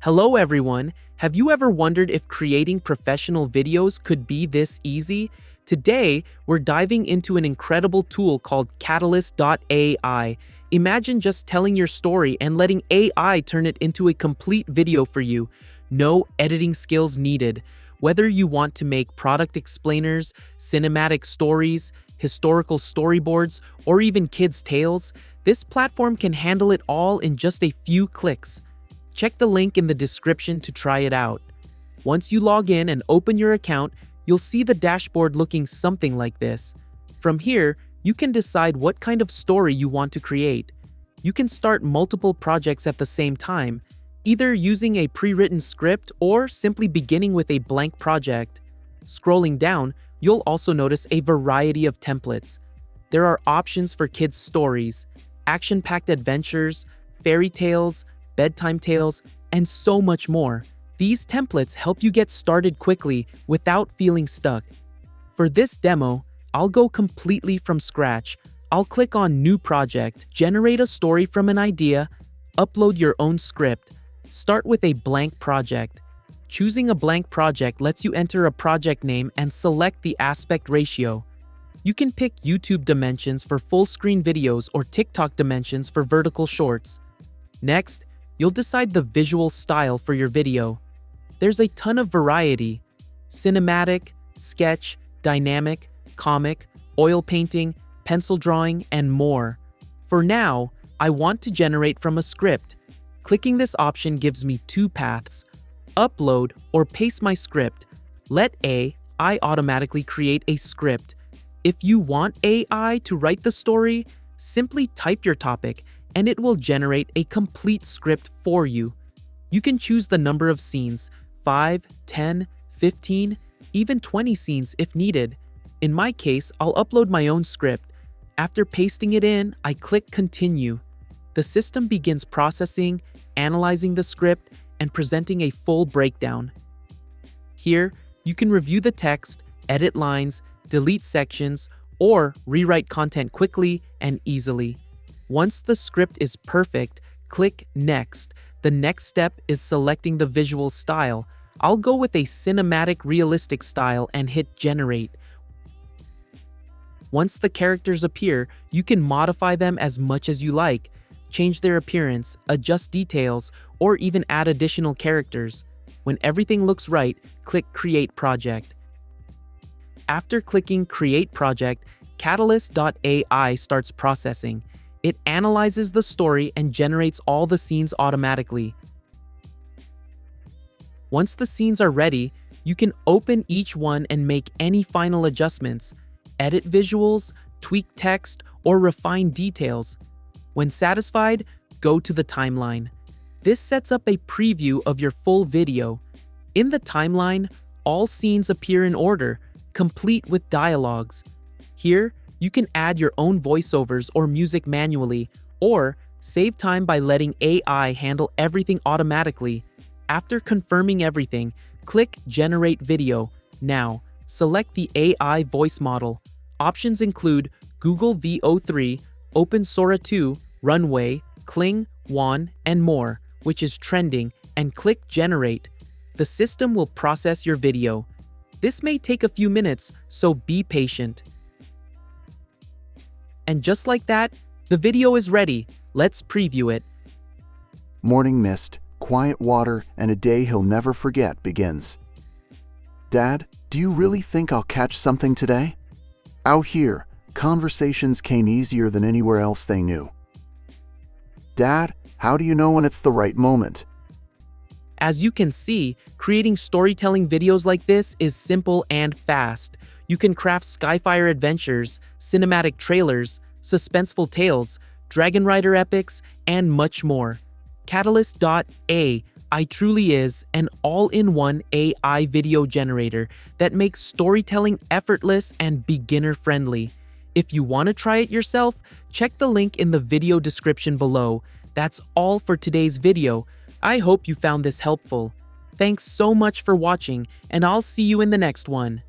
Hello everyone! Have you ever wondered if creating professional videos could be this easy? Today, we're diving into an incredible tool called Catalyst.ai. Imagine just telling your story and letting AI turn it into a complete video for you. No editing skills needed. Whether you want to make product explainers, cinematic stories, historical storyboards, or even kids' tales, this platform can handle it all in just a few clicks. Check the link in the description to try it out. Once you log in and open your account, you'll see the dashboard looking something like this. From here, you can decide what kind of story you want to create. You can start multiple projects at the same time, either using a pre-written script or simply beginning with a blank project. Scrolling down, you'll also notice a variety of templates. There are options for kids' stories, action-packed adventures, fairy tales, bedtime tales, and so much more. These templates help you get started quickly without feeling stuck. For this demo, I'll go completely from scratch. I'll click on New Project, generate a story from an idea, upload your own script. Start with a blank project. Choosing a blank project lets you enter a project name and select the aspect ratio. You can pick YouTube dimensions for full-screen videos or TikTok dimensions for vertical shorts. Next, you'll decide the visual style for your video. There's a ton of variety: cinematic, sketch, dynamic, comic, oil painting, pencil drawing, and more. For now, I want to generate from a script. Clicking this option gives me two paths: upload or paste my script. Let AI automatically create a script. If you want AI to write the story, simply type your topic and it will generate a complete script for you. You can choose the number of scenes, 5, 10, 15, even 20 scenes if needed. In my case, I'll upload my own script. After pasting it in, I click Continue. The system begins processing, analyzing the script, and presenting a full breakdown. Here, you can review the text, edit lines, delete sections, or rewrite content quickly and easily. Once the script is perfect, click Next. The next step is selecting the visual style. I'll go with a cinematic realistic style and hit Generate. Once the characters appear, you can modify them as much as you like, change their appearance, adjust details, or even add additional characters. When everything looks right, click Create Project. After clicking Create Project, Catalyst.ai starts processing. It analyzes the story and generates all the scenes automatically. Once the scenes are ready, you can open each one and make any final adjustments, edit visuals, tweak text, or refine details. When satisfied, go to the timeline. This sets up a preview of your full video. In the timeline, all scenes appear in order, complete with dialogues. Here, you can add your own voiceovers or music manually, or save time by letting AI handle everything automatically. After confirming everything, click Generate Video. Now, select the AI voice model. Options include Google VO3, Open Sora 2, Runway, Kling, Wan, and more, which is trending, and click Generate. The system will process your video. This may take a few minutes, so be patient. And just like that, the video is ready. Let's preview it. Morning mist, quiet water, and a day he'll never forget begins. Dad, do you really think I'll catch something today? Out here, conversations came easier than anywhere else they knew. Dad, how do you know when it's the right moment? As you can see, creating storytelling videos like this is simple and fast. You can craft Skyfire adventures, cinematic trailers, suspenseful tales, Dragon Rider epics, and much more. Catalyst.ai truly is an all-in-one AI video generator that makes storytelling effortless and beginner-friendly. If you want to try it yourself, check the link in the video description below. That's all for today's video. I hope you found this helpful. Thanks so much for watching, and I'll see you in the next one.